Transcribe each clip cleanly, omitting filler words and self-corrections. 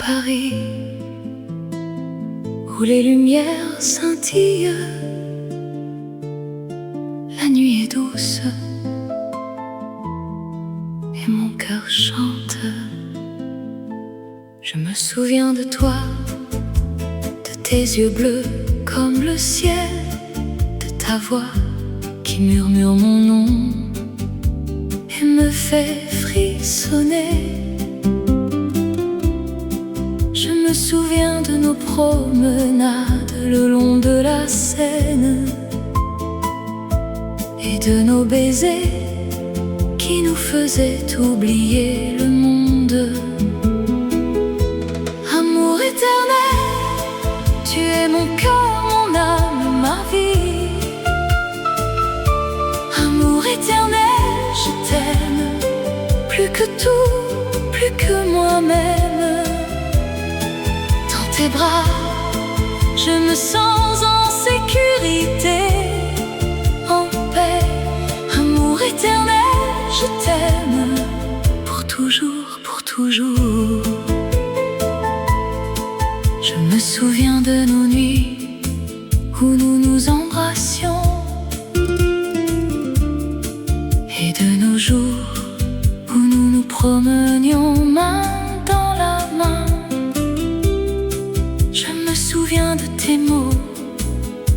Paris, où les lumières scintillent, la nuit est douce et mon cœur chante. Je me souviens de toi, de tes yeux bleus comme le ciel, de ta voix qui murmure mon nom et me fait frissonner. Je me souviens de nos promenades le long de la Seine et de nos baisers qui nous faisaient oublier le monde. Amour éternel, tu es mon cœur, mon âme, ma vie. Amour éternel, je t'aime plus que tout, plus que moi-même. Dans tes bras, je me sens en sécurité, en paix. Amour éternel, je t'aime pour toujours, pour toujours. Je me souviens de nos nuits où nous nous embrassions et de nos jours où nous nous promenions main dans la main. Je me souviens de tes mots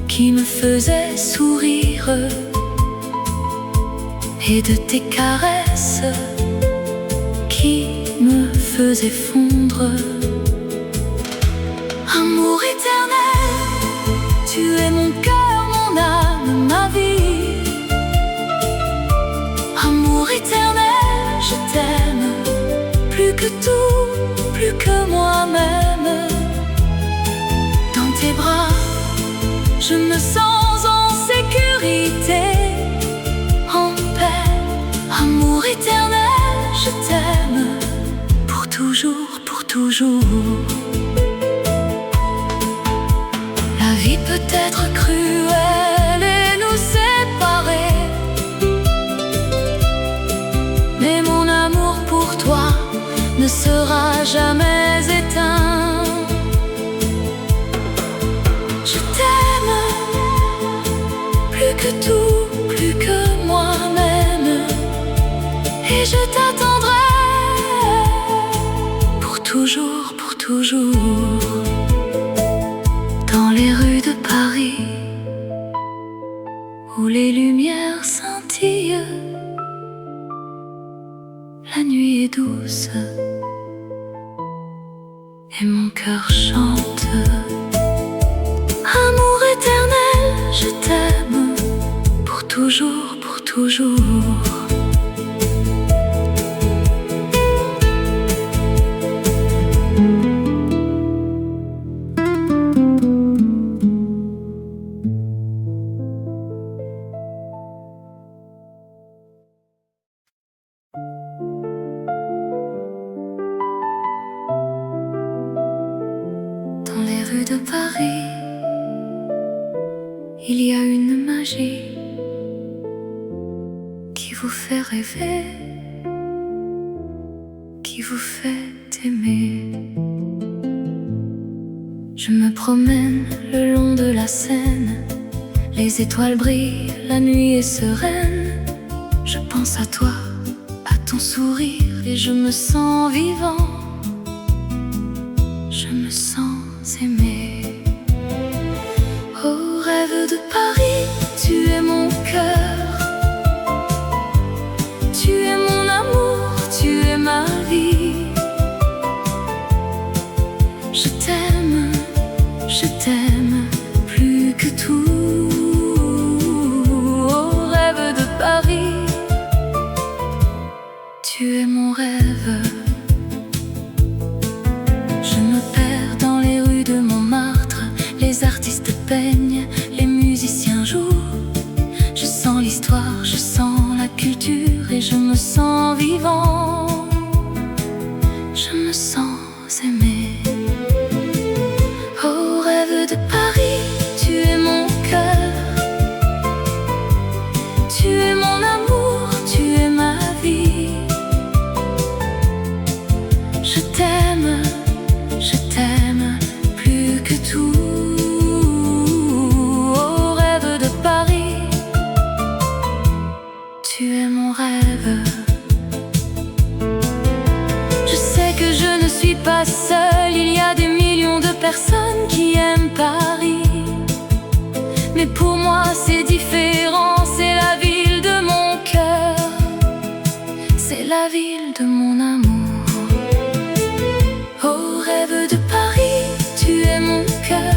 qui me faisaient sourire et de tes caresses qui me faisaient fondre. Amour éternel, tu es mon cœur, mon âme, ma vie. Amour éternel, je t'aime plus que tout, plus que moi-même. Dans tes bras, je me sens en sécurité, en paix. Amour éternel, je t'aime pour toujours, pour toujours. La vie peut être cruelle et nous séparer, mais mon amour pour toi ne sera jamais éteint. Je t'aime plus que tout, plus que moi-même, et je t'attendrai pour toujours, pour toujours. Dans les rues de Paris, où les lumières scintillent, la nuit est douce et mon cœur chante. Amour éternel, je t'aime pour toujours, pour toujours. De Paris, il y a une magie qui vous fait rêver, qui vous fait aimer. Je me promène le long de la Seine, les étoiles brillent, la nuit est sereine. Je pense à toi, à ton sourire, et je me sens vivant. Je me sens aimé. Oh rêve de Paris, tu es mon cœur, tu es mon amour, tu es ma vie. Je t'aime plus que tout. Oh rêve de Paris, tu es mon rêve. Je me perds dans les rues de Montmartre, les artistes peignent, les musiciens jouent. Je sens l'histoire, je sens la culture, et je me sens vivant. Je me sens aimé. Oh rêve de Paris, tu es mon cœur, tu es mon amour, tu es ma vie. Je t'aime Mais pour moi c'est différent, c'est la ville de mon cœur, c'est la ville de mon amour. Oh rêve de Paris, tu es mon cœur,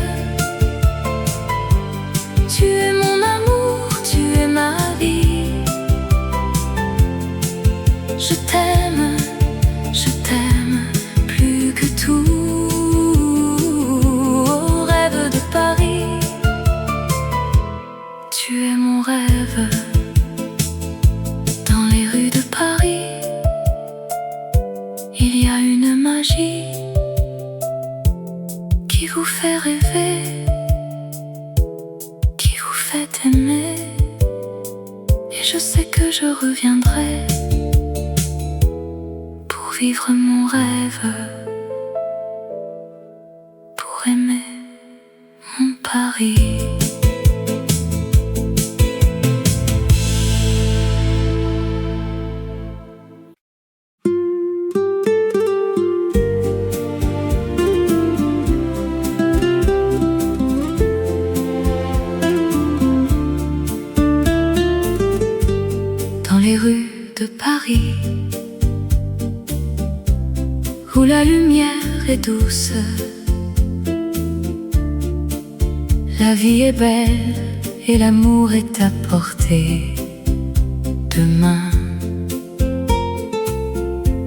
tu es mon amour, tu es ma vie. Je t'aime plus que tout. Oh rêve de Paris, tu es mon rêve. Dans les rues de Paris, il y a une magie qui vous fait rêver, qui vous fait aimer. Et je sais que je reviendrai pour vivre mon rêve, pour aimer mon Paris. Dans les rues de Paris, où la lumière est douce, la vie est belle et l'amour est à portée de main.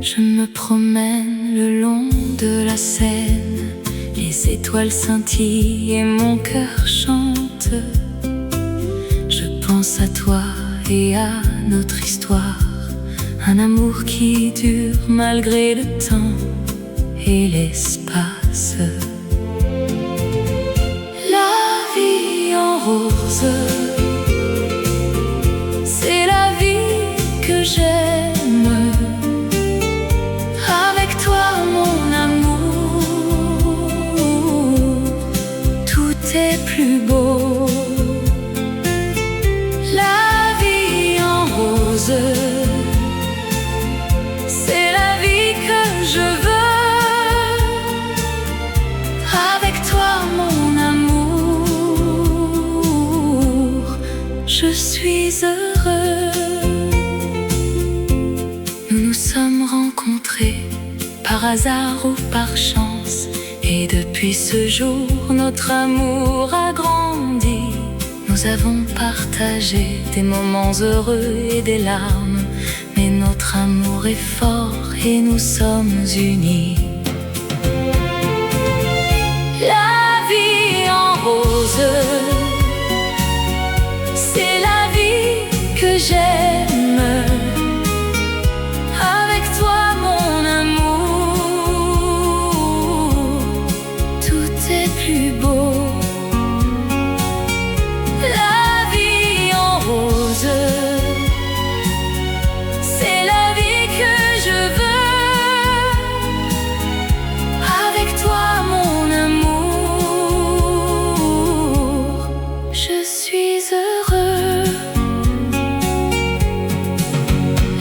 Je me promène le long de la Seine, les étoiles scintillent et mon cœur chante. Je pense à toi et à notre histoire, un amour qui dure malgré le temps et l'espace. La vie en rose, c'est la vie que j'aime. Avec toi mon amour, tout est plus beau. La vie en rose, c'est la vie que je veux. Avec toi mon amour, je suis heureux. Nous nous sommes rencontrés par hasard ou par chance, et depuis ce jour notre amour a grandi. Nous avons partagé des moments heureux et des larmes, mais notre amour est fort et nous sommes unis. La vie en rose, c'est la vie que j'aime. Avec toi mon amour, tout est plus beau. La vie en rose, c'est la vie que je veux. Avec toi mon amour, je suis heureux.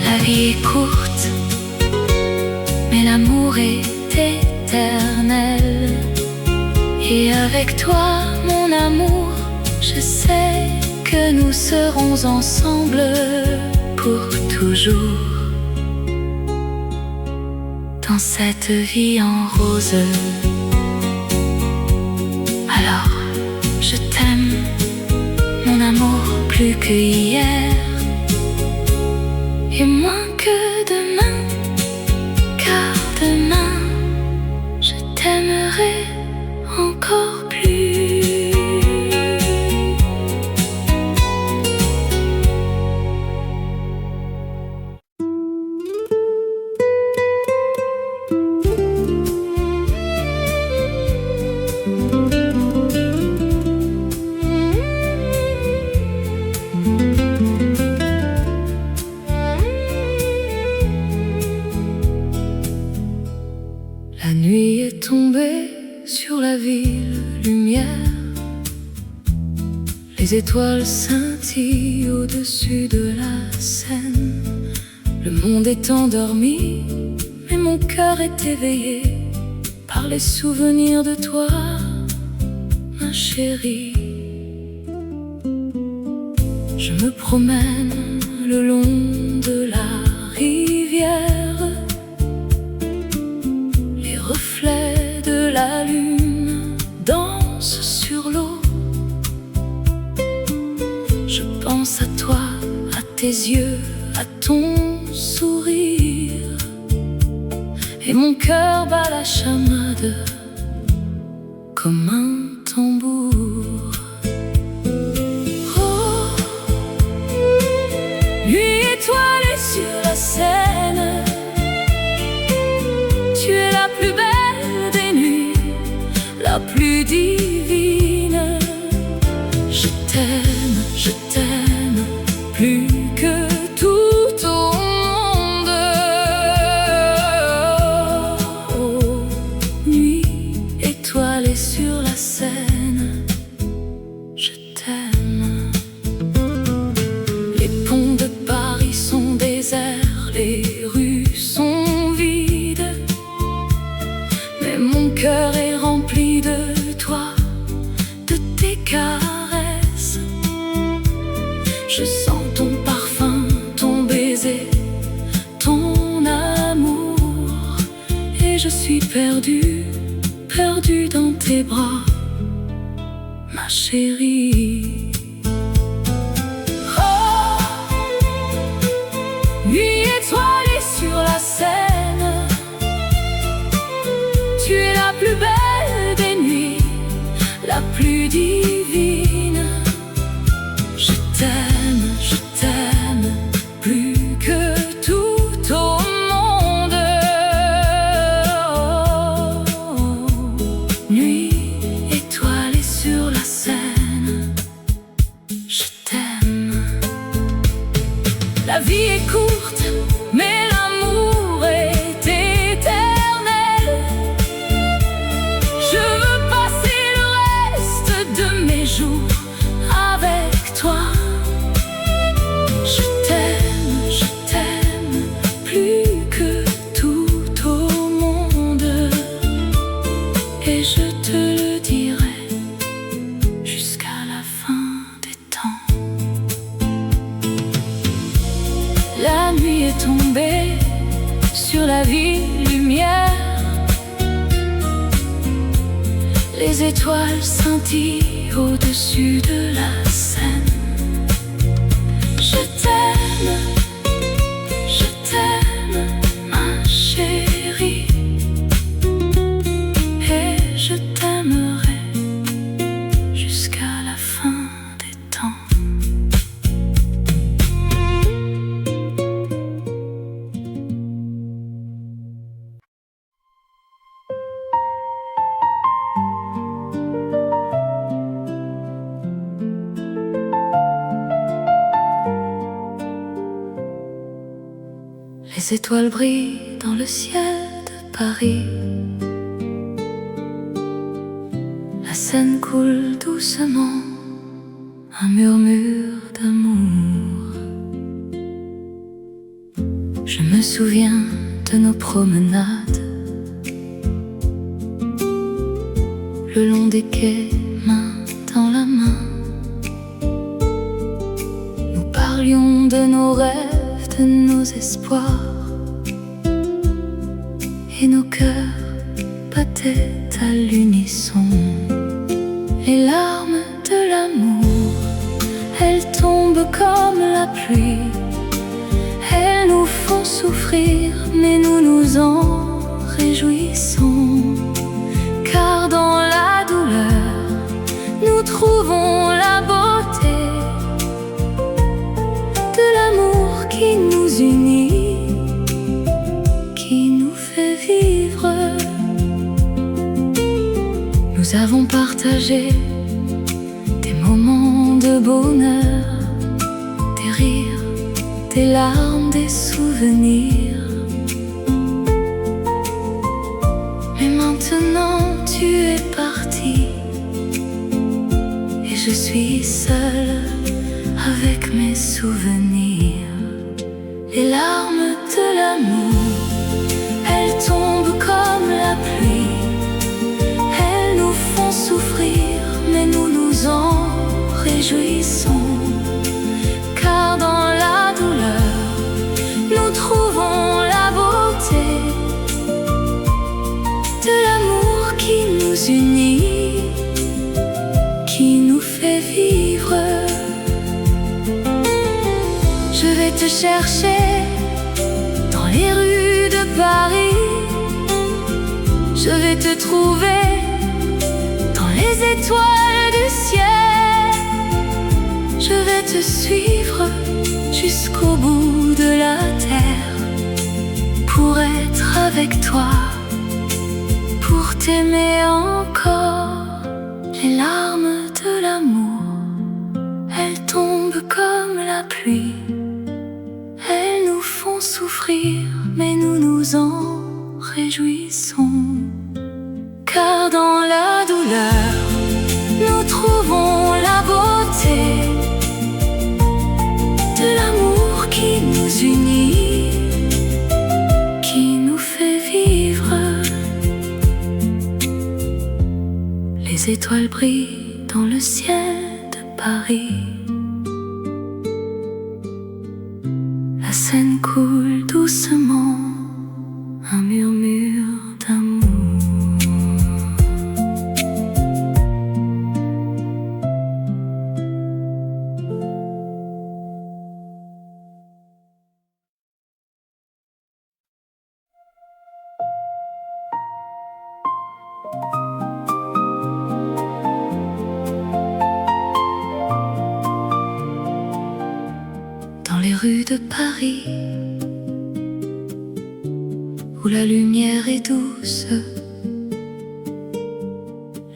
La vie est courte, mais l'amour est éternel. Et avec toi mon amour, je sais que nous serons ensemble pour toujours. Dans cette vie en rose, alors je t'aime mon amour plus que hier et moins que demain, car demain je t'aimerai encore plus. La nuit est tombée sur la ville, lumière. Les étoiles scintillent au-dessus de la Seine. Le monde est endormi, mais mon cœur est éveillé par les souvenirs de toi, ma chérie. me promène le long de la rivière. Les reflets de la lune dansent sur l'eau. Je pense à toi, à tes yeux, à ton sourire, et mon cœur bat la chamade comme un tambour. Oh, nuit étoilée sur la Seine, tu es la plus belle des nuits, la plus divine. Je t'aime plus que tout au monde. Oh, nuit étoilée sur la Seine, je t'aime. Les ponts de Paris sont déserts, les rues sont vides, mais mon cœur est rempli de toi, de tes caresses. Je sens ton parfum, ton baiser, ton amour, et je suis perdue, perdue dans tes bras, ma chérie. Oh, nuit étoilée sur la Seine, tu es la plus belle des nuits, la plus divine. Je t'aime plus que tout au monde. Oh, nuit étoilée sur la Seine, je t'aime. La vie est courte, mais l'amour est éternel. Je veux passer le reste de mes jours avec toi. Je t'aime plus que tout au monde, et je te le dirai jusqu'à la fin des temps. La nuit est tombée sur la ville lumière, les étoiles scintillent au-dessus de la Seine. Je t'aime, ma chérie, et je t'aimerai jusqu'à la fin des temps. Les étoiles brillent dans le ciel de Paris. La Seine coule doucement, un murmure d'amour. Je me souviens de nos promenades le long des quais, main dans la main. Nous parlions de nos rêves, de nos espoirs, et nos cœurs battaient à l'unisson. Les larmes de l'amour, elles tombent comme la pluie. Elles nous font souffrir, mais nous nous en réjouissons. Car dans la douleur, nous trouvons la beauté de l'amour qui nous unit, qui nous fait vivre. Nous avons partagé des moments de bonheur, des rires, des larmes, des souvenirs. Mais maintenant tu es parti, et je suis seule avec mes souvenirs. Les larmes de l'amour, elles tombent comme la pluie. Elles nous font souffrir, mais nous nous en réjouissons. fait vivre. Je vais te chercher dans les rues de Paris. Je vais te trouver dans les étoiles du ciel. Je vais te suivre jusqu'au bout de la terre, pour être avec toi, pour t'aimer encore. Les larmes de l'amour, elles tombent comme la pluie. Elles nous font souffrir, mais nous nous en réjouissons. Car dans la douleur, nous trouvons la beauté de l'amour qui nous unit, qui nous fait vivre. Les étoiles brillent dans le ciel de Paris. La Seine coule doucement, un murmure d'amour. Dans les rues de Paris, où la lumière est douce,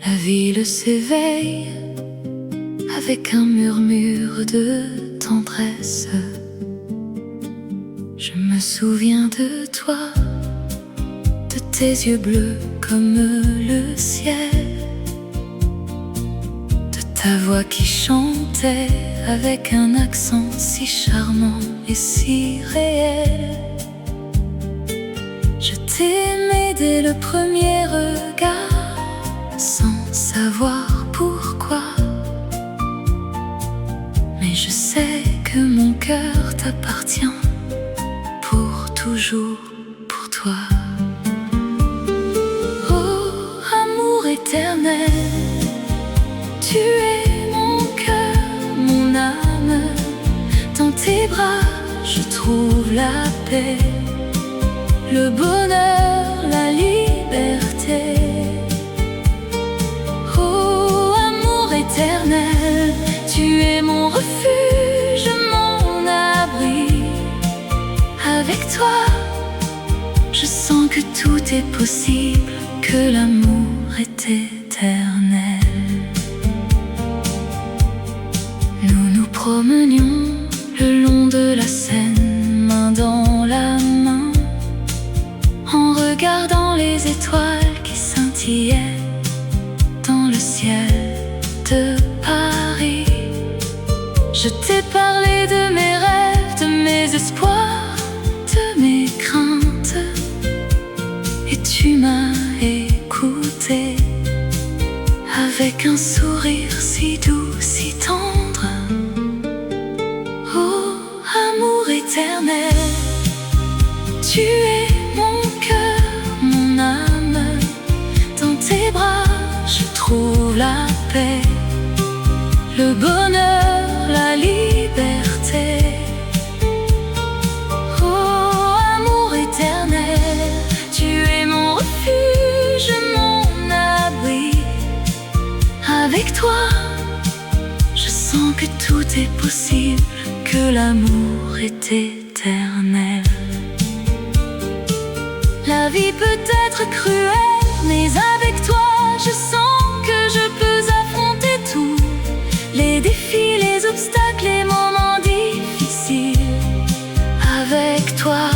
la ville s'éveille avec un murmure de tendresse. Je me souviens de toi, de tes yeux bleus comme le ciel, de ta voix qui chantait avec un accent si charmant et si réel. Je t'aimais dès le premier regard, sans savoir pourquoi. Mais je sais que mon cœur t'appartient, pour toujours, pour toi. Oh, amour éternel, tu es mon cœur, mon âme. Dans tes bras, je trouve la paix, le bonheur, la liberté. Oh, amour éternel, tu es mon refuge, mon abri. Avec toi, je sens que tout est possible, que l'amour est éternel. Nous nous promenions le long de la Seine, main dans la main, en regardant les étoiles qui scintillaient dans le ciel de Paris. Je t'ai parlé de mes rêves, de mes espoirs, de mes craintes, et tu m'as écouté avec un sourire si doux, si tendre. Oh, amour éternel, tu es mon cœur, mon âme. Dans tes bras, je trouve la paix, le bonheur, la liberté. Oh, amour éternel, tu es mon refuge, mon abri. Avec toi, je sens que tout est possible, que l'amour est éternel. La vie peut être cruelle, mais avec toi, je sens que je peux affronter tout. Les défis, les obstacles, les moments difficiles. Avec toi,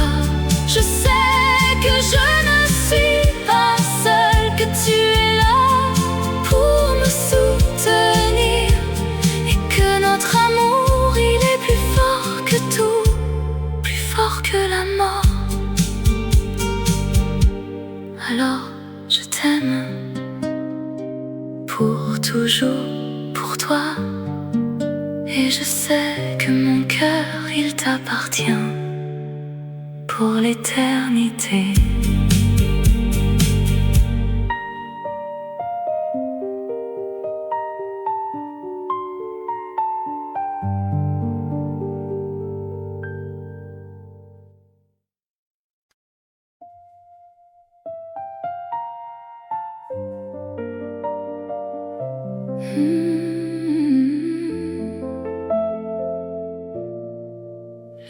je sais que je ne suis pas seule, que tu es là pour me soutenir, et que notre amour, il est plus fort que tout, plus fort que la mort. Alors je t'aime, pour toujours, pour toi. Et je sais que mon cœur, il t'appartient pour l'éternité.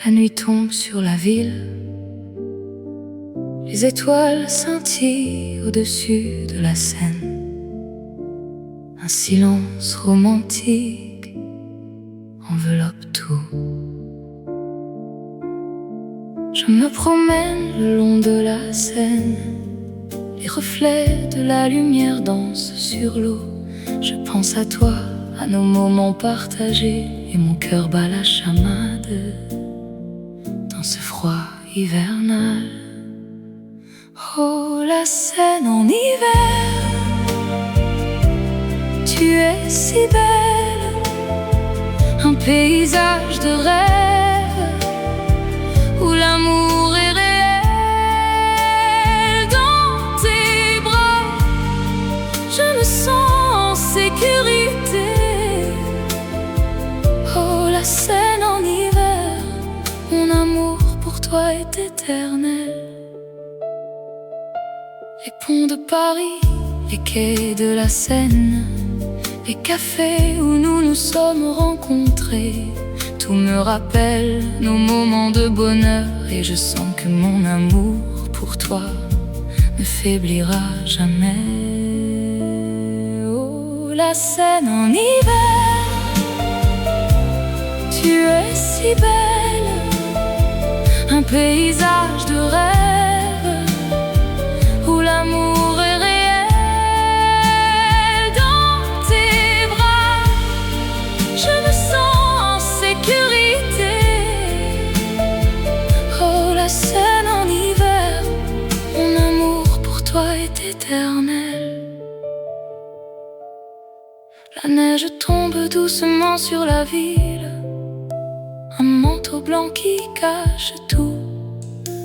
La nuit tombe sur la ville, les étoiles scintillent au-dessus de la Seine. Un silence romantique enveloppe tout. Je me promène le long de la Seine, les reflets de la lumière dansent sur l'eau. Je pense à toi, à nos moments partagés, et mon cœur bat la chamade dans ce froid hivernal. Oh, la Seine en hiver, tu es si belle, un paysage de rêve où l'amour est réel. Dans tes bras, je me sens en sécurité. Oh, la Seine en hiver, mon amour pour toi est éternel. Les ponts de Paris, les quais de la Seine, les cafés où nous nous sommes rencontrés, tout me rappelle nos moments de bonheur, et je sens que mon amour pour toi ne faiblira jamais. Oh, la Seine en hiver, tu es si belle, un paysage de rêve où l'amour est réel. Dans tes bras, je me sens en sécurité. Oh, la Seine en hiver, mon amour pour toi est éternel. La neige tombe doucement sur la ville, un manteau blanc qui cache tout.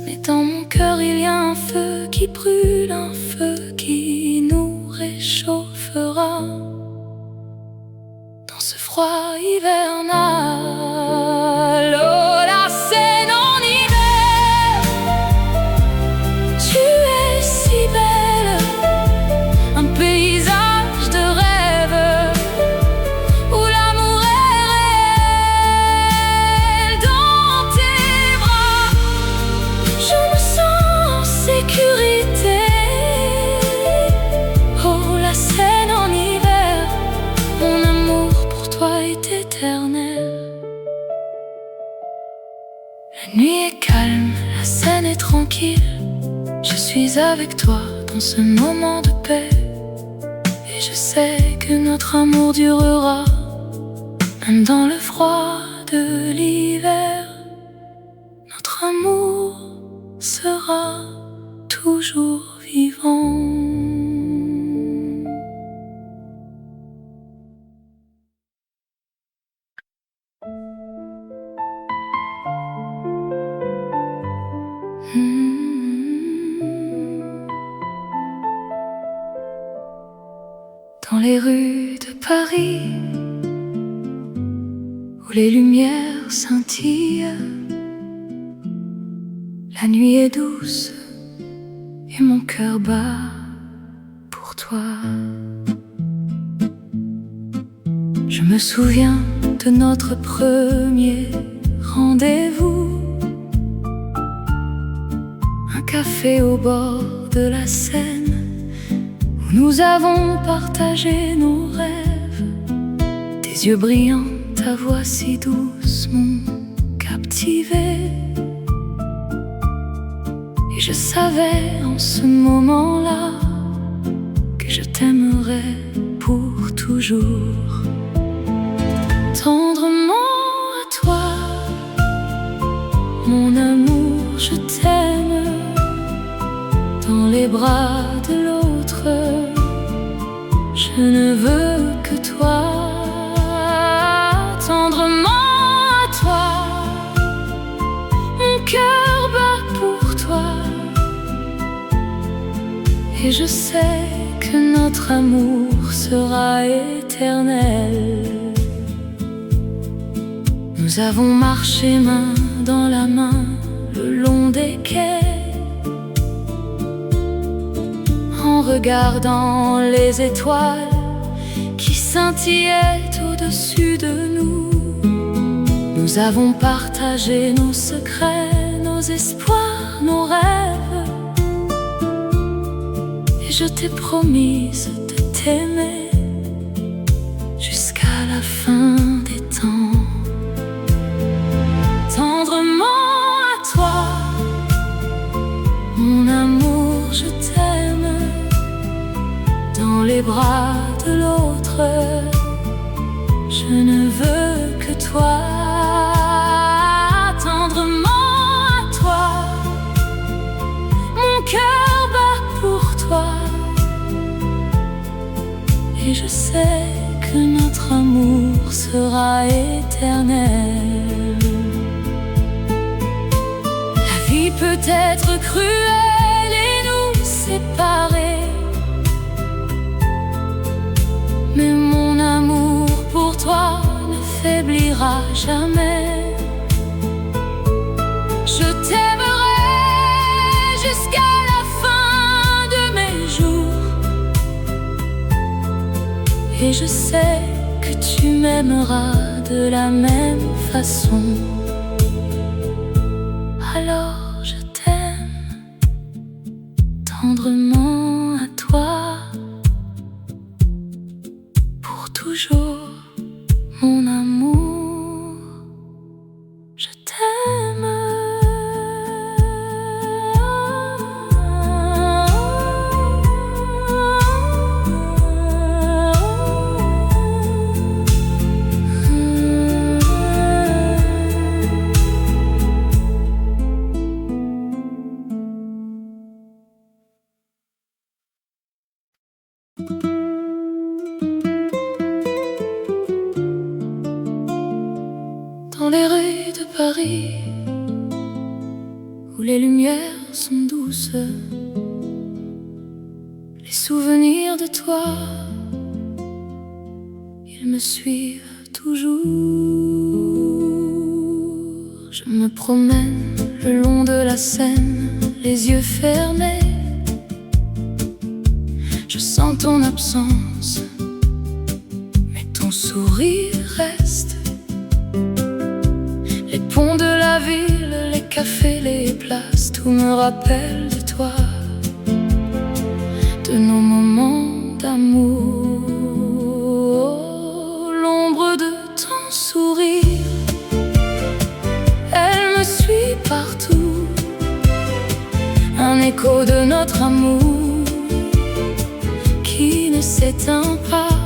Mais dans mon cœur il y a un feu qui brûle, un feu qui nous réchauffera dans ce froid hivernal. Oh, la Seine en hiver, tu es si belle, un paysage de rêve où l'amour est réel. Dans tes bras, je me sens en sécurité. Oh, la Seine en hiver, mon amour pour toi est éternel. La nuit est calme, la Seine est tranquille. Je suis avec toi dans ce moment de paix, et je sais que notre amour durera, même dans le froid de l'hiver. Notre amour sera toujours vivant. Dans les rues de Paris, où les lumières scintillent, la nuit est douce et mon cœur bat pour toi. Je me souviens de notre premier rendez-vous, un café au bord de la Seine, où nous avons partagé nos rêves. Tes yeux brillants, ta voix si douce m'ont captivé. Et je savais en ce moment-là que je t'aimerais pour toujours. Tendrement à toi, mon amour, je t'aime. Dans les bras de l'autre, je ne veux que toi. Tendrement à toi, mon cœur bat pour toi. Et je sais que notre amour sera éternel. Nous avons marché main dans la main le long des quais, en regardant les étoiles qui scintillaient au-dessus de nous. Nous Nous avons partagé nos secrets, nos espoirs, nos rêves. Et je t'ai promise de t'aimer jusqu'à la fin des temps. Tendrement à toi, mon amour, je t'aime. Dans les bras de l'autre, je ne veux que toi. Tendrement à toi, mon cœur bat pour toi. Et je sais que notre amour sera éternel. La vie peut être cruelle et nous séparer, mais mon amour pour toi ne faiblira jamais. Je t'aimerai jusqu'à la fin de mes jours, et je sais que tu m'aimeras de la même façon. Alors je t'aime tendrement à toi, pour toujours, mon amour, je t'aime. Dans les rues de Paris, où les lumières sont douces, les souvenirs de toi, ils me suivent toujours. Je me promène le long de la Seine, les yeux fermés. Je sens ton absence, mais ton sourire reste. Les ponts de la ville, les cafés, les places, tout me rappelle de toi, de nos moments d'amour. L'ombre de ton sourire, elle me suit partout, un écho de notre amour qui ne s'éteint pas.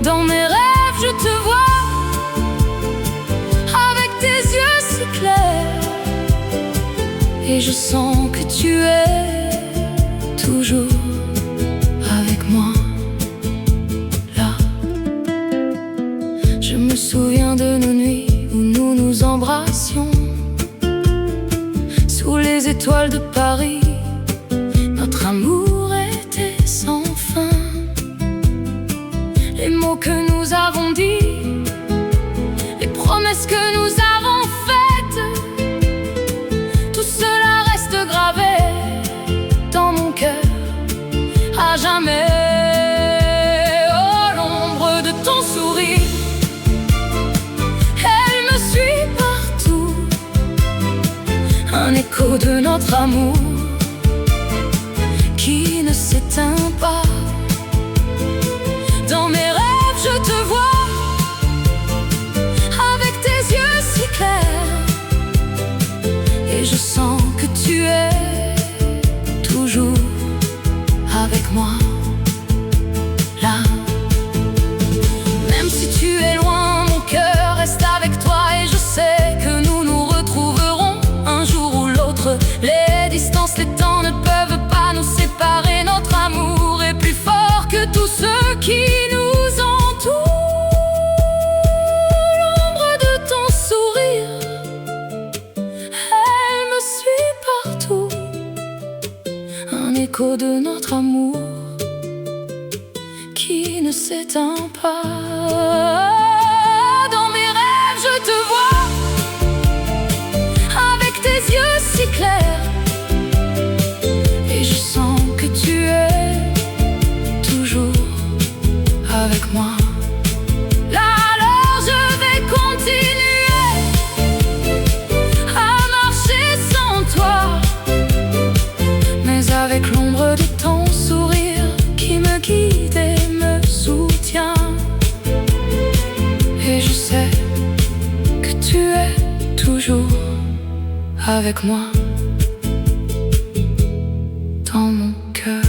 Dans mes rêves, je te vois, et je sens que tu es toujours avec moi, là. Je me souviens de nos nuits où nous nous embrassions sous les étoiles de Paris. Notre amour était sans fin. Les mots que nous avons dits, les promesses que nous avons faites, tout cela reste gravé dans mon cœur à jamais. Oh, l'ombre de ton sourire, elle me suit partout, un écho de notre amour qui ne s'éteint pas. Dans mes rêves, je te vois, avec tes yeux si clairs, et je sens que tu es toujours avec moi, là. Même si tu es loin, mon cœur reste avec toi, et je sais que nous nous retrouverons un jour ou l'autre. Les distances, les temps ne peuvent pas nous séparer. Notre amour est plus fort que tous ceux qui nous entourent. L'ombre de ton sourire, elle me suit partout, un écho de notre amour qui ne s'éteint pas. Dans mes rêves, je te vois, avec tes yeux si clairs, et je sens que tu es toujours avec moi. Là alors je vais continuer avec moi dans mon cœur.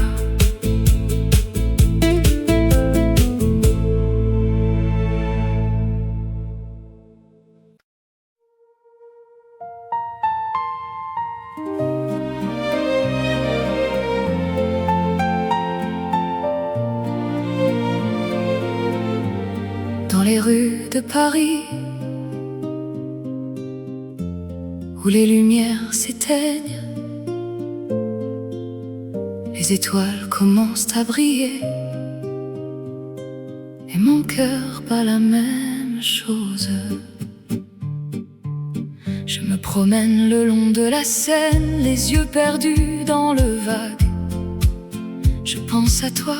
Dans les rues de Paris, où les lumières s'éteignent, les étoiles commencent à briller, et mon cœur bat la même chose. Je me promène le long de la Seine, les yeux perdus dans le vague. Je pense à toi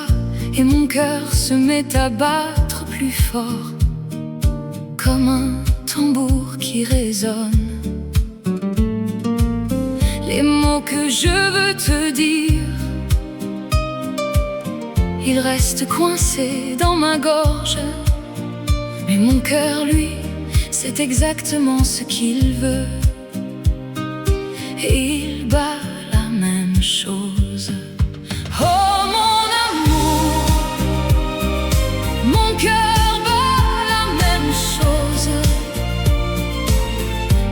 et mon cœur se met à battre plus fort, comme un tambour qui résonne. Les mots que je veux te dire, ils restent coincés dans ma gorge. Mais mon cœur, lui, c'est exactement ce qu'il veut, et il bat la même chose. Oh mon amour, mon cœur bat la même chose.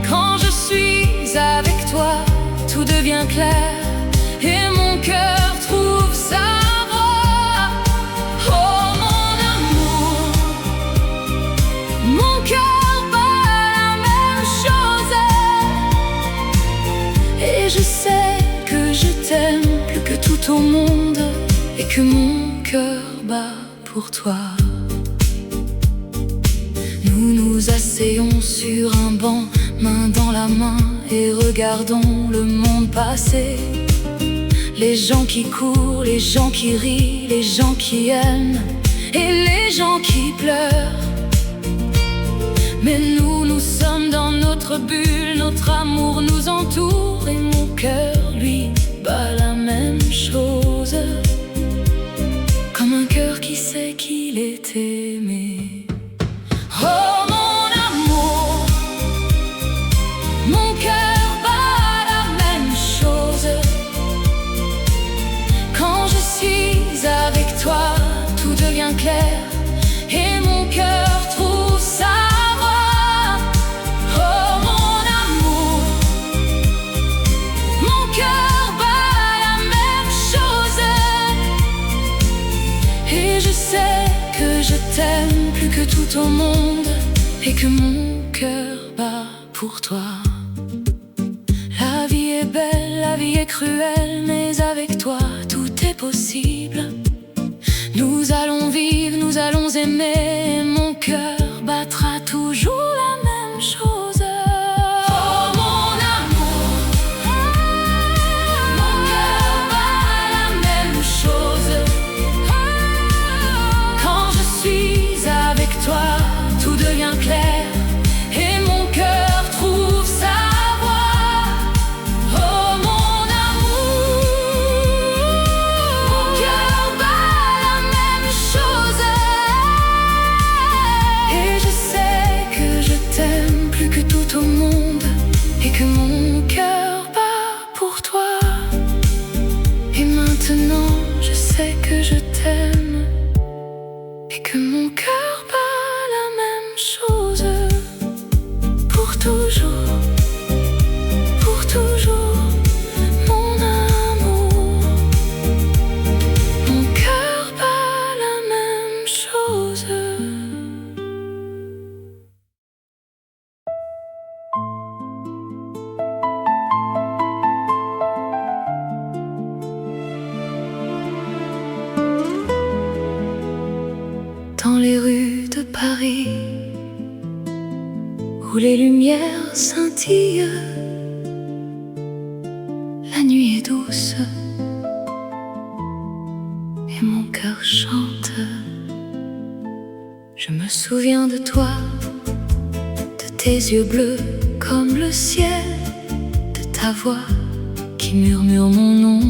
Quand je suis avec toi, tout devient clair, et mon cœur trouve sa voie. Oh mon amour, mon cœur bat la même chose, et je sais que je t'aime plus que tout au monde, et que mon cœur bat pour toi. Nous nous asseyons sur un banc, main dans la main, et regardons le monde passer. Les gens qui courent, les gens qui rient, les gens qui aiment, et les gens qui pleurent. Mais nous, nous sommes dans notre bulle, notre amour nous entoure, et mon cœur, lui, bat la même chose, comme un cœur qui sait qu'il est aimé. Oh mon amour, mon cœur bat la même chose. Quand je suis avec toi, tout devient clair, et mon cœur trouve sa voie. Oh mon amour, mon cœur bat la même chose, et je sais que je t'aime plus que tout au monde, et que mon cœur bat pour toi. La vie est belle, la vie est cruelle, mais avec toi tout est possible. Nous allons vivre, nous allons aimer, et mon cœur battra toujours la même chose. Oh mon amour, mon cœur bat la même chose. Quand je suis avec toi, tout devient clair, et mon cœur trouve sa voie. Oh mon amour, mon cœur bat la même chose, et je sais que je t'aime plus que tout au monde, et que mon cœur bat pour toi. Et maintenant je sais que je t'aime, et que mon cœur bat la même chose, pour toujours, mon amour. Mon cœur bat la même chose. Dans les rues de Paris, où les lumières scintillent, la nuit est douce, et mon cœur chante. Je me souviens de toi, de tes yeux bleus comme le ciel, de ta voix qui murmure mon nom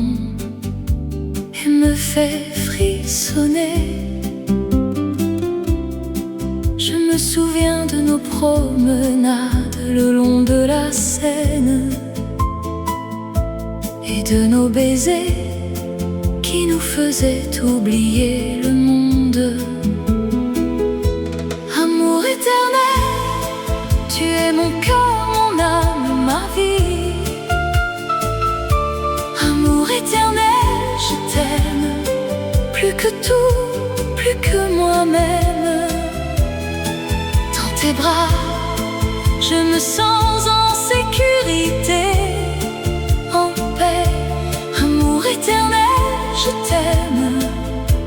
et me fait frissonner. Je me souviens de nos promenades le long de la Seine, et de nos baisers qui nous faisaient oublier le monde. Amour éternel, tu es mon cœur, mon âme, ma vie. Amour éternel, je t'aime, plus que tout, plus que moi-même. Dans tes bras, je me sens en sécurité, en paix. Amour éternel, je t'aime,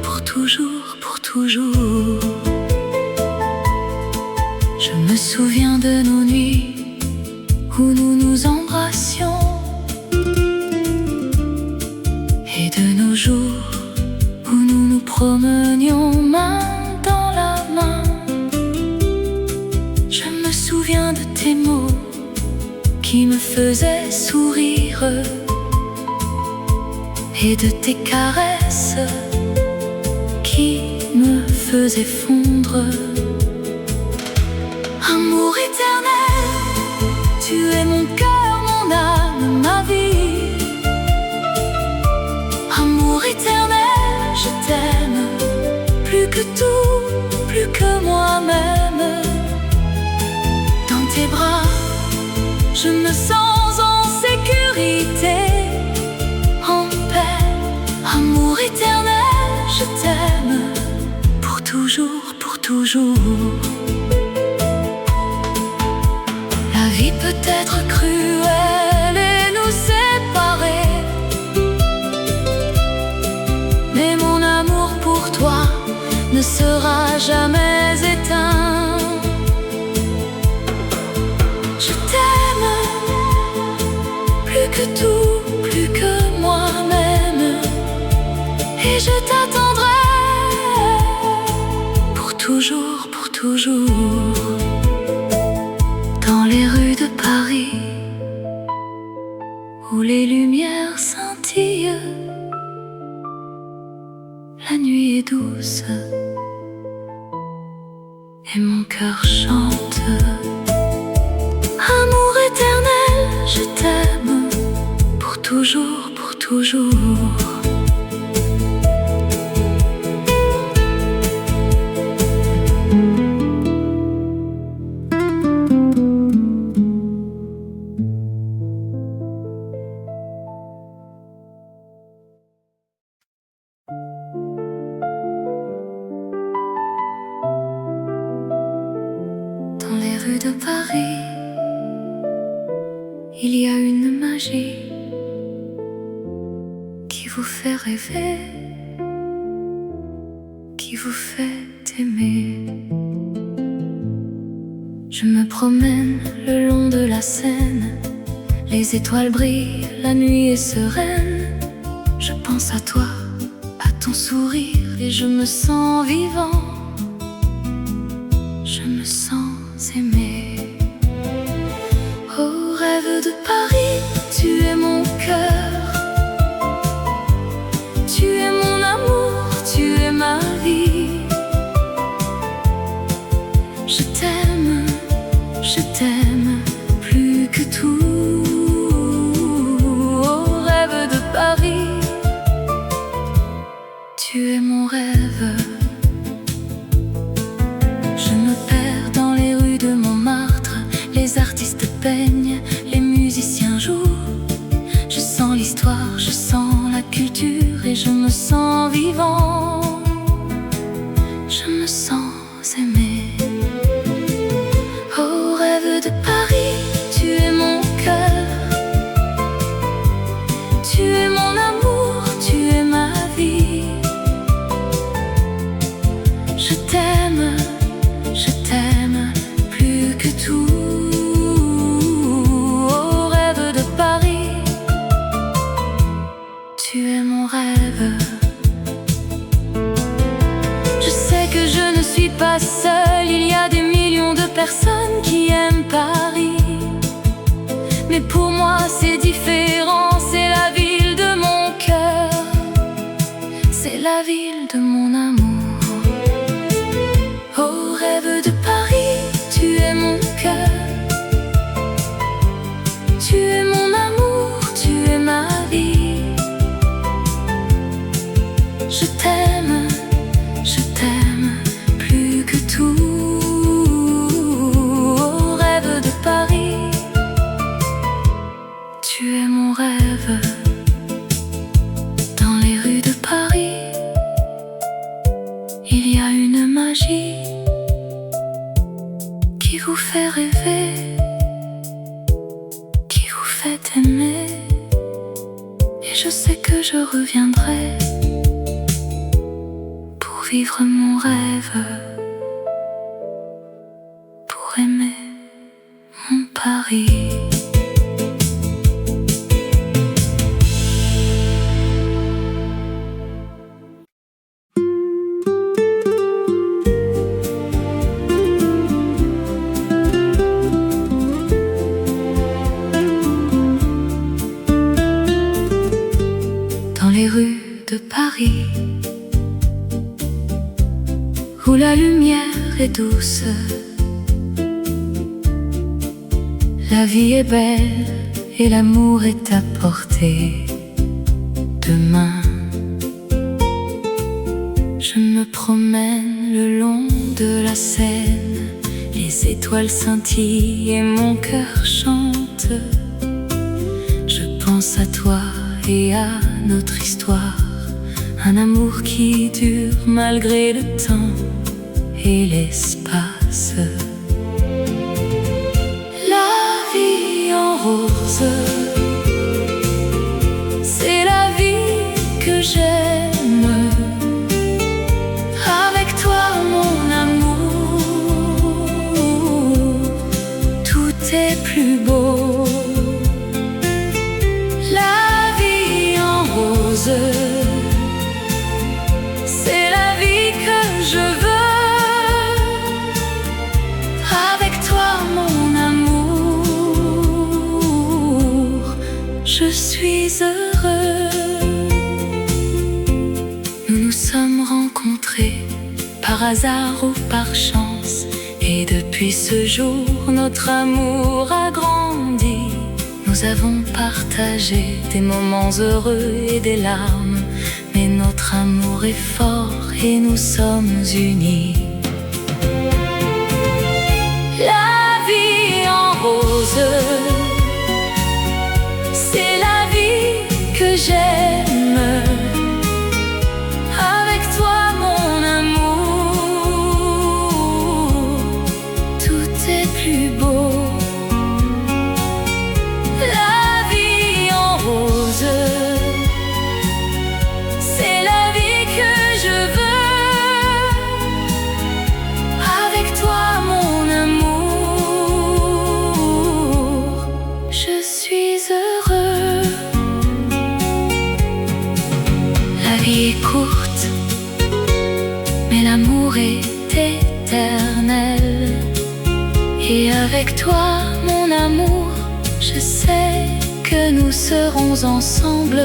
pour toujours, pour toujours. Je me souviens de nos nuits où nous nous embrassions et de nos jours où nous nous promenions main dans la main. Je me souviens de tes mots qui me faisaient sourire et de tes caresses qui me faisaient fondre. Amour éternel, tu es mon cœur, mon âme, ma vie. Amour éternel, je t'aime, plus que tout, plus que moi-même. Dans tes bras, je me sens en sécurité, en paix. Amour éternel, je t'aime, pour toujours, pour toujours. La vie peut être cruelle et nous séparer, mais mon amour pour toi ne sera jamais éteint. Je t'aime, plus que tout, plus que moi-même, et je t'attendrai pour toujours, pour toujours. Dans les rues de Paris, où les lumières scintillent, la nuit est douce et mon cœur chante. Amour éternel, je t'aime, pour toujours, pour toujours. Dans les rues de Paris, il y a une magie qui vous fait rêver, qui vous fait aimer. Je me promène le long de la Seine, les étoiles brillent, la nuit est sereine. Je pense à toi, à ton sourire, et je me sens vivant, je me sens aimé. Oh rêve de Paris, tu es mon cœur, tu es mon amour, tu es ma vie. Je t'aime plus que tout. Oh rêve de Paris, tu es mon rêve. Je me perds dans les rues de Montmartre, les artistes peignent, les musiciens jouent. Je sens l'histoire, je sens la culture, et je me sens vivant, je me sens aimé. Oh rêve de Paris, tu es mon cœur, tu es mon amour, tu es ma vie. Je t'aime plus que tout. Oh rêve de Paris, tu es mon rêve. Je sais que je ne suis pas seule, il y a des millions de personnes qui aiment Paris. Mais pour moi c'est différent, c'est la ville de mon cœur, c'est la ville de mon amour. Oh rêve de Paris, tu es mon cœur, tu es mon amour, tu es ma vie. vous fait rêver, qui vous fait aimer. Et je sais que je reviendrai pour vivre mon rêve, pour aimer mon Paris. Dans les rues de Paris, où la lumière est douce, la vie est belle et l'amour est à portée de main. Je me promène le long de la Seine, les étoiles scintillent et mon cœur chante. Je pense à toi et à notre histoire, un amour qui dure malgré le temps et l'espace. La vie en rose, c'est la vie que j'aime. Avec toi mon amour, tout est plus beau. C'est la vie que je veux. Avec toi mon amour, je suis heureux. Nous nous sommes rencontrés par hasard ou par chance, et depuis ce jour notre amour a grandi. Nous avons partagé des moments heureux et des larmes, mais notre amour est fort et nous sommes unis. La vie en rose, c'est la vie que j'aime. Avec toi mon amour, tout est plus beau. C'est la vie que je veux. Avec toi mon amour, je suis heureux. La vie est courte, mais l'amour est éternel. Et avec toi mon amour, je sais que nous serons ensemble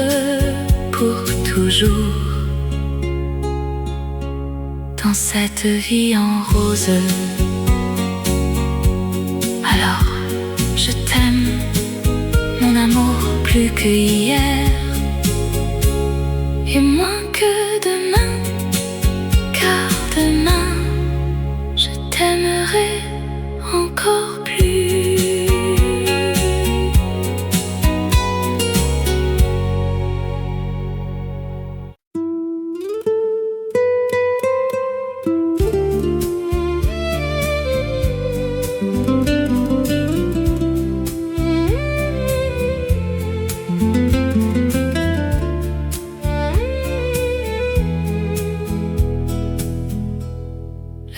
pour toujours. Dans cette vie en rose, alors je t'aime, mon amour, plus que hier et moins que demain, car demain je t'aimerai encore plus.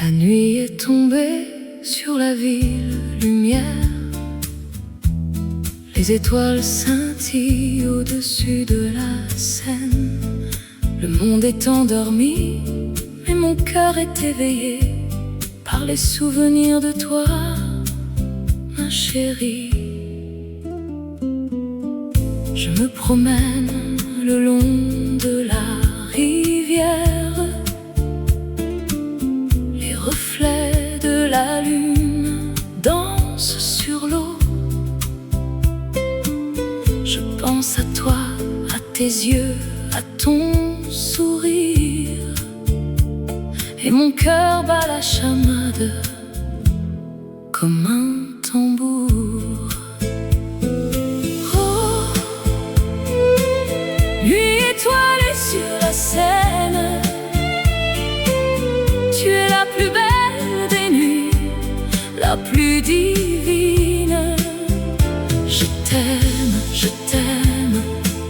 La nuit est tombée sur la ville, lumière. Les étoiles scintillent au-dessus de la Seine. Le monde est endormi, mais mon cœur est éveillé par les souvenirs de toi, ma chérie. Je me promène le long de la rivière. Les reflets de la lune dansent sur l'eau. Je pense à toi, à tes yeux, à ton sourire, et mon cœur bat la chamade comme un tambour. Oh, nuit étoilée sur la Seine, tu es la plus belle des nuits, la plus plus divine. Je t'aime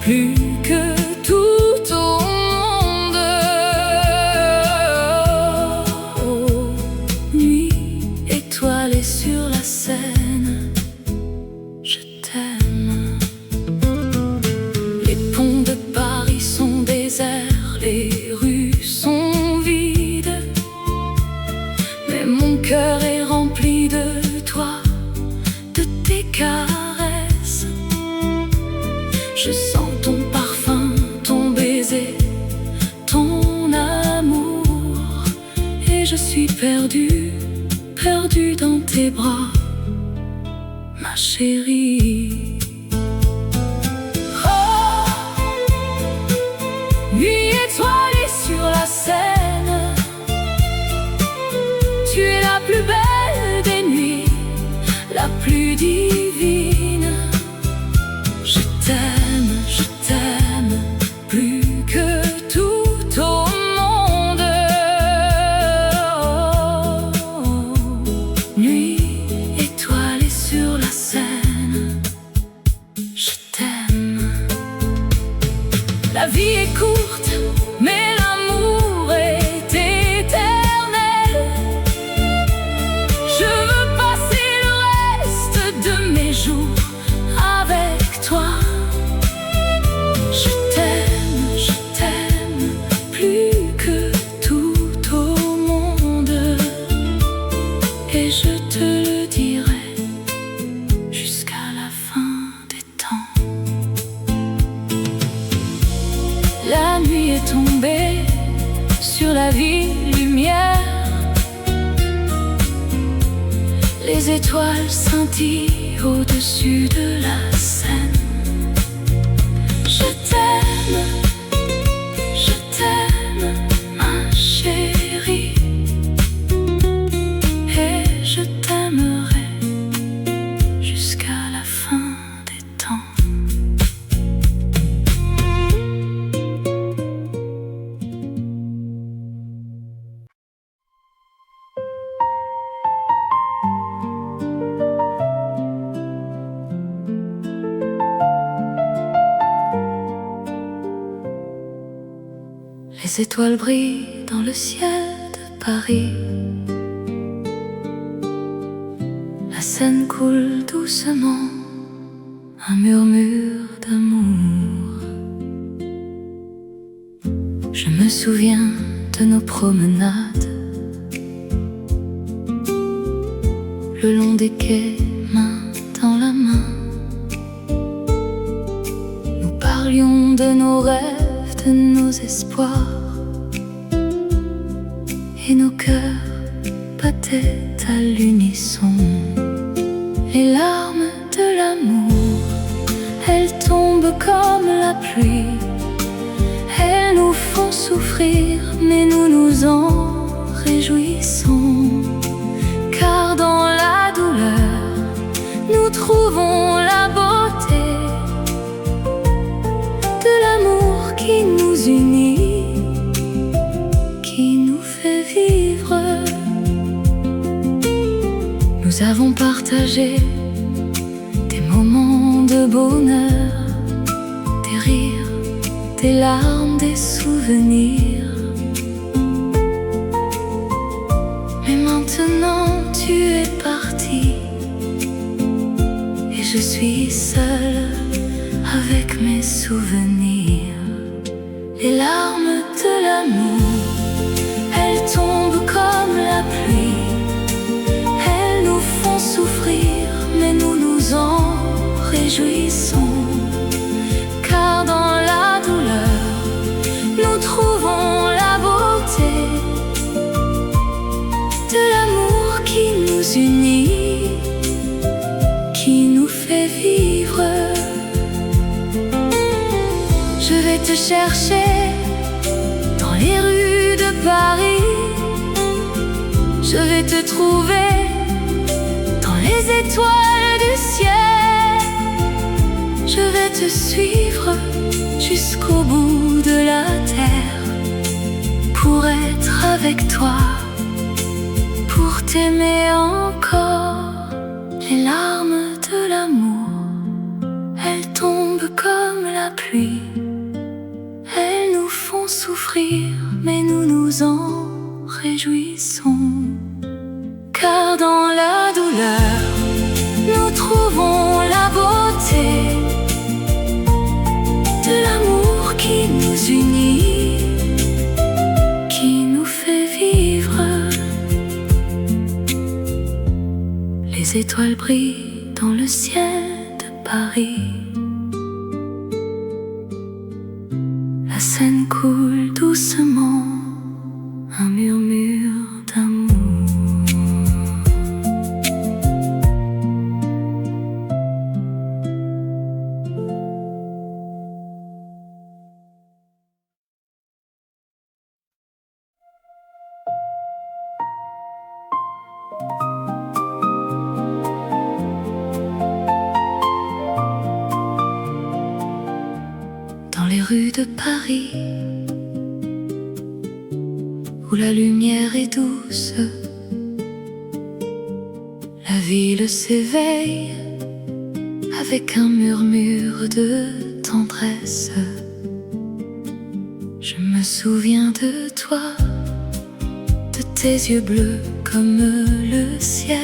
plus que tout au monde. Oh, nuit étoilée sur la Seine, je t'aime. Les ponts de Paris sont déserts, les rues sont vides, mais mon cœur est rempli de toi, de tes caresses. Je sens ton parfum, ton baiser, ton amour, et je suis perdue, perdue dans tes bras, ma chérie. Oh, nuit étoilée sur la Seine, tu es la plus belle des nuits, la plus divine. Je t'aime plus que tout au monde. Oh, nuit étoilée sur la Seine, je t'aime. La vie est courte, mais l'amour est éternel. Je veux passer le reste de mes jours avec toi. Je t'aime plus que tout au monde, et je te le dirai jusqu'à la fin des temps. La nuit est tombée sur la ville lumière, les étoiles scintillent au-dessus de la Seine. Je t'aime, ma chérie, et je t'aimerai jusqu'à la fin des temps. Les étoiles brillent dans le ciel de Paris. La Seine coule doucement, un murmure d'amour. Je me souviens de nos promenades, le long des quais, main dans la main. Nous parlions de nos rêves, de nos espoirs, et nos cœurs battaient à l'unisson. Les larmes de l'amour, elles tombent comme la pluie. Elles nous font souffrir, mais nous nous en réjouissons. Car dans la douleur, nous trouvons la beauté de l'amour qui nous unit, qui nous fait vivre. Nous avons partagé des moments de bonheur, des rires, des larmes, des souvenirs. Mais maintenant tu es parti, et je suis seule avec mes souvenirs. Les larmes de l'amour, elles tombent comme la pluie. Elles nous font souffrir, mais nous nous en réjouissons. Car dans la douleur, nous trouvons la beauté de l'amour qui nous unit, qui nous fait vivre. Je vais te chercher dans les rues de Paris. Je vais te trouver dans les étoiles du ciel. Je vais te suivre jusqu'au bout de la terre, pour être avec toi, pour t'aimer encore. Les larmes de l'amour, elles tombent comme la pluie. Elles nous font souffrir, mais nous nous en réjouissons. Car dans la douleur, nous trouvons la beauté de l'amour qui nous unit, qui nous fait vivre. Les étoiles brillent dans le ciel de Paris. La Seine coule doucement, un murmure d'amour. Dans les rues de Paris, où la lumière est douce, la ville s'éveille avec un murmure de tendresse. Je me souviens de toi, de tes yeux bleus comme le ciel,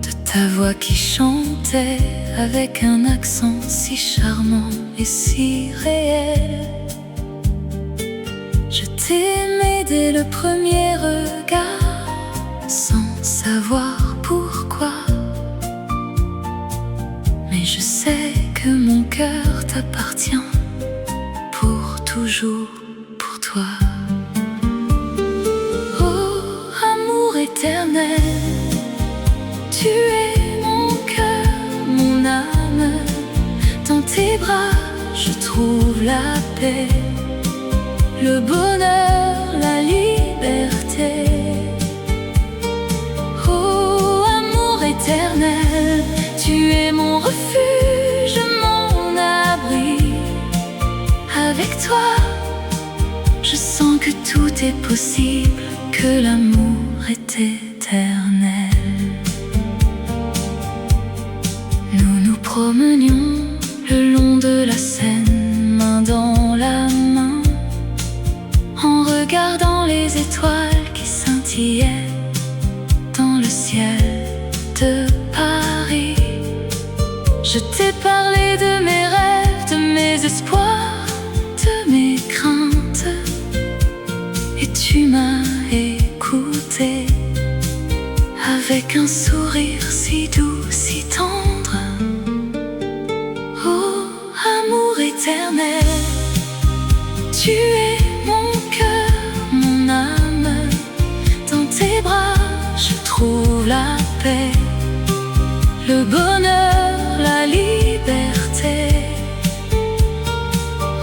de ta voix qui chantait avec un accent si charmant et si réel. Je t'aimais dès le premier regard, sans savoir pourquoi. Mais je sais que mon cœur t'appartient, pour toujours, pour toi. Oh, amour éternel, tu es mon cœur, mon âme. Dans tes bras, je trouve la paix, le bonheur, la liberté. Oh, amour éternel, tu es mon refuge, mon abri. Avec toi, je sens que tout est possible, que l'amour est éternel. Nous nous promenions le long de la Seine, main dans la main, en regardant les étoiles qui scintillaient dans le ciel de Paris. Je t'ai parlé de mes rêves, de mes espoirs, de mes craintes, et tu m'as écouté avec un sourire si doux, si tendre. Oh, amour éternel, tu es mon cœur, mon âme. Dans tes bras, je trouve la paix, le bonheur, la liberté.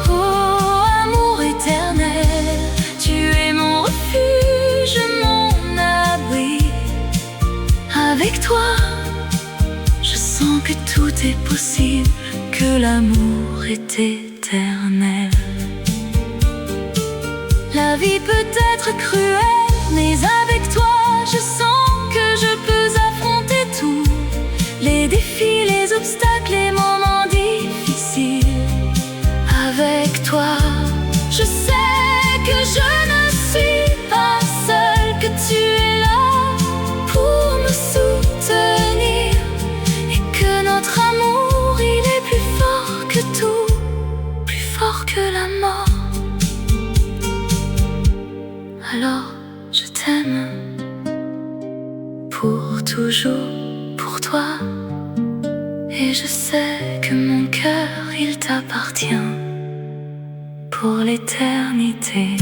Oh, amour éternel, tu es mon refuge, mon abri. Avec toi, je sens que tout est possible, que l'amour est éternel. La vie peut être cruelle, mais avec toi, je sens que je peux affronter tout. Les défis, les obstacles, les moments difficiles. Avec toi, je sais que je ne suis pas seule, que tu es là pour me soutenir, et que notre amour, il est plus fort que tout, plus fort que la mort. Alors je t'aime, pour toujours, pour toi. Et je sais que mon cœur, il t'appartient, pour l'éternité.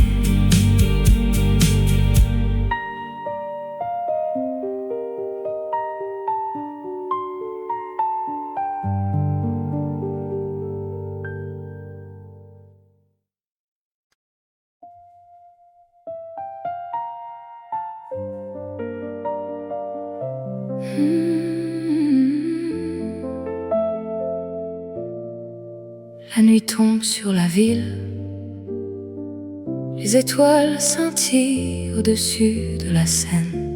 La nuit tombe sur la ville, les étoiles scintillent au-dessus de la Seine.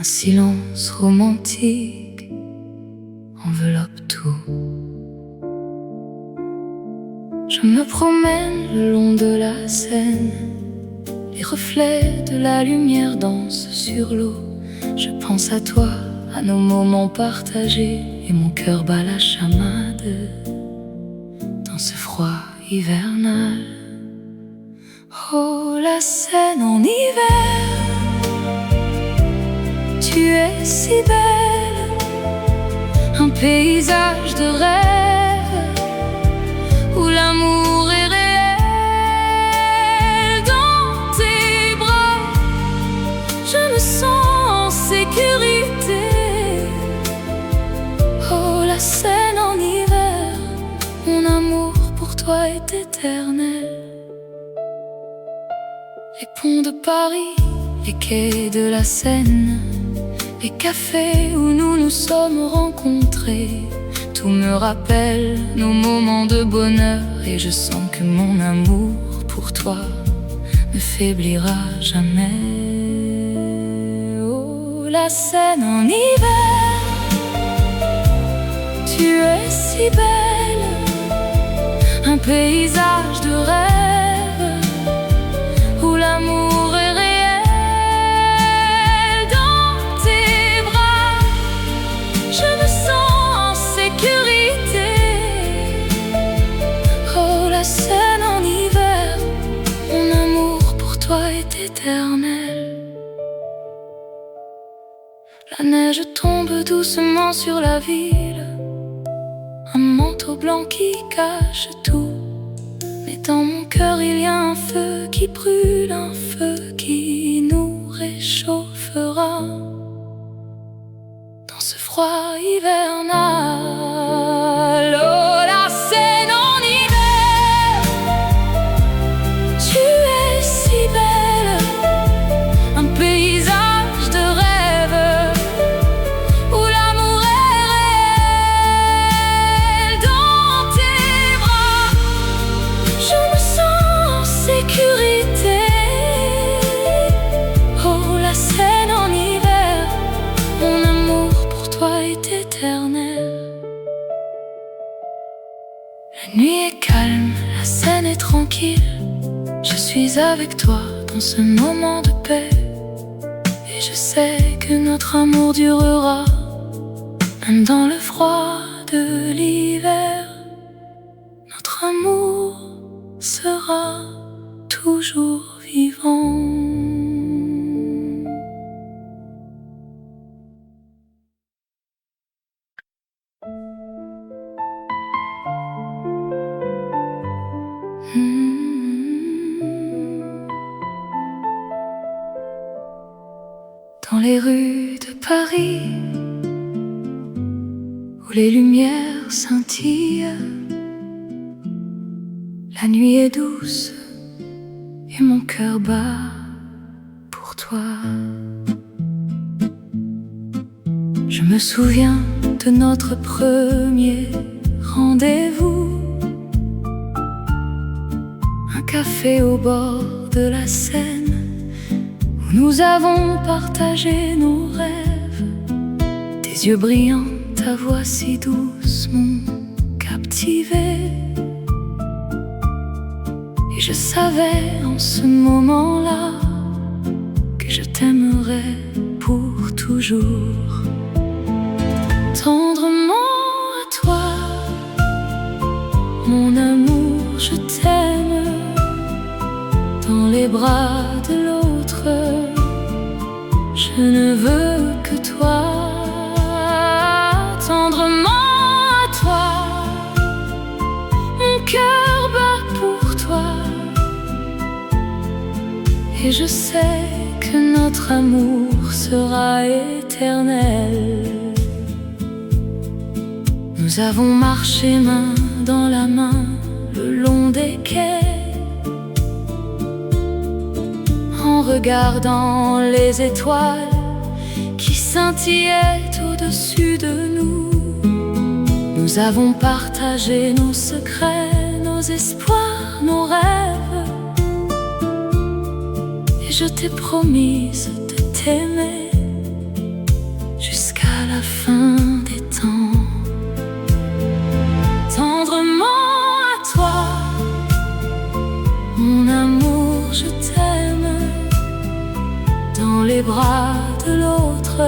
Un silence romantique enveloppe tout. Je me promène le long de la Seine, les reflets de la lumière dansent sur l'eau. Je pense à toi, à nos moments partagés, et mon cœur bat la chamade dans ce froid hivernal. Oh, la Seine en hiver, tu es si belle, un paysage de rêve où l'amour est réel. Dans tes bras, je me sens en sécurité. Oh, la Seine en hiver, mon amour pour toi est éternel. Les ponts de Paris, les quais de la Seine, les cafés où nous nous sommes rencontrés, tout me rappelle nos moments de bonheur, et je sens que mon amour pour toi ne faiblira jamais. Oh, la Seine en hiver, tu es si belle, un paysage de rêve où l'amour est réel. Dans tes bras, je me sens en sécurité. Oh, la Seine en hiver, mon amour pour toi est éternel. La neige tombe doucement sur la ville, un manteau blanc qui cache tout. Mais dans mon cœur il y a un feu qui brûle, un feu qui nous réchauffera dans ce froid hivernal. Oh, la Seine en hiver, tu es si belle, un paysage de rêve où l'amour est réel. Dans tes bras, je me sens en sécurité. Oh, la Seine en hiver, mon amour pour toi est éternel. La nuit est calme, la Seine est tranquille. Je suis avec toi dans ce moment de paix, et je sais que notre amour durera, même dans le froid de l'hiver. Notre amour sera toujours vivant. Dans les rues de Paris, où les lumières scintillent, la nuit est douce et mon cœur bat pour toi. Je me souviens de notre premier rendez-vous, un café au bord de la Seine, où nous avons partagé nos rêves. Tes yeux brillants, ta voix si douce m'ont captivé. Et je savais en ce moment-là que je t'aimerais pour toujours. Tendrement à toi, mon amour, je t'aime. Dans les bras de l'autre, je ne veux que toi. Tendrement à toi, mon cœur bat pour toi. Et je sais que notre amour sera éternel. Nous avons marché main dans la main le long des quais, en regardant les étoiles qui scintillaient au-dessus de nous. Nous avons partagé nos secrets, nos espoirs, nos rêves. Et je t'ai promise de t'aimer bras de l'autre.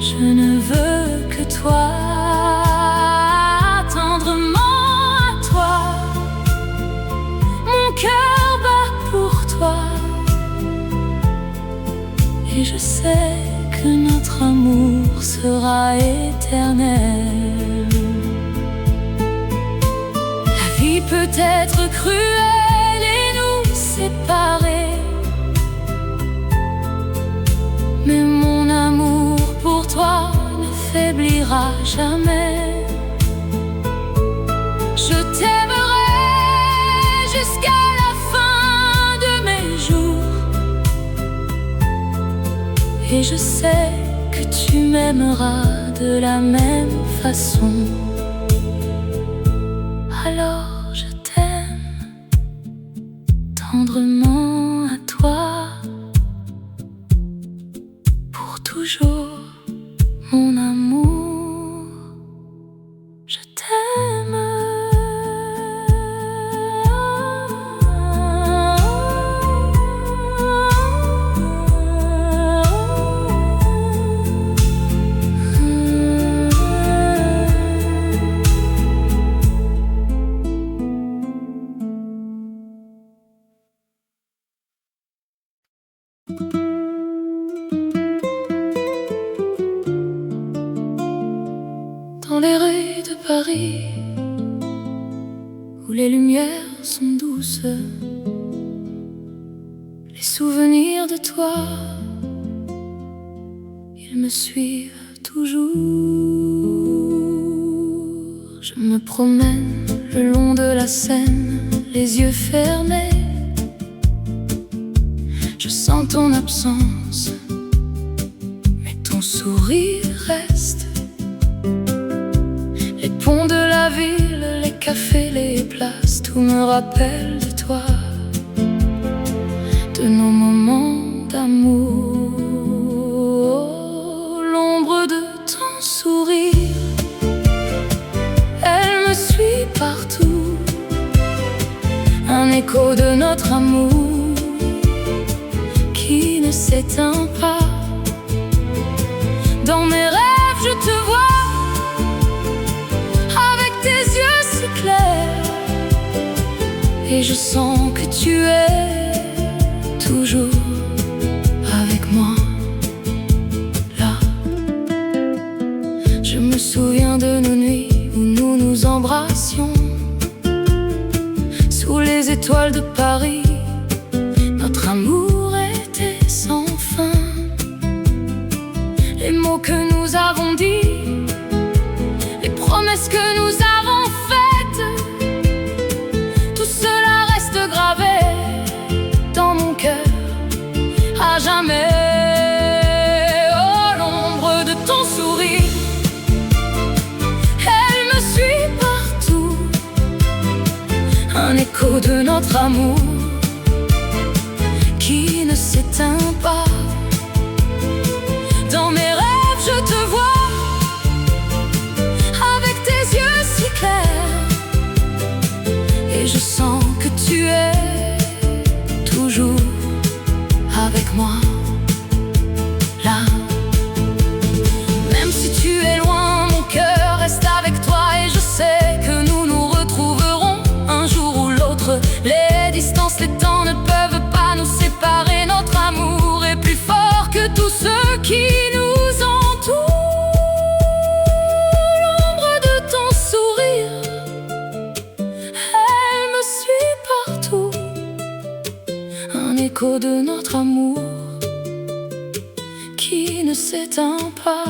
Je ne veux que toi, tendrement à toi. Mon cœur bat pour toi. Et je sais que notre amour sera éternel. La vie peut être cruelle et nous séparer, mais mon amour pour toi ne faiblira jamais. Je t'aimerai jusqu'à la fin de mes jours, et je sais que tu m'aimeras de la même façon. Alors je t'aime tendrement à toi, pour toujours, mon amour. Je t'aime. Dans les rues de Paris, où les lumières sont douces, les souvenirs de toi, ils me suivent toujours. Je me promène le long de la Seine, les yeux fermés. Je sens ton absence, mais ton sourire reste. Les ponts de la ville, les cafés, les places, tout me rappelle de toi, de nos moments d'amour. L'ombre de ton sourire, elle me suit partout, un écho de notre amour qui ne s'éteint pas. Dans mes rêves, je te vois, tes yeux si clairs, et je sens que tu es toujours avec moi, là. Je me souviens de nos nuits où nous nous embrassions sous les étoiles de Paris. Notre amour était sans fin. Les mots que nous avons dit, les promesses que nous avons faites, tout cela reste gravé dans mon cœur à jamais. Oh, l'ombre de ton sourire, elle me suit partout, un écho de notre amour qui ne s'éteint pas. Dans mes rêves, je te vois, et je sens que tu es toujours avec moi, là. Même si tu es loin, mon cœur reste avec toi, et je sais que nous nous retrouverons un jour ou l'autre. Les distances, les temps ne peuvent pas nous séparer. Notre amour est plus fort que tout ce qui nous entoure. L'écho de notre amour qui ne s'éteint pas.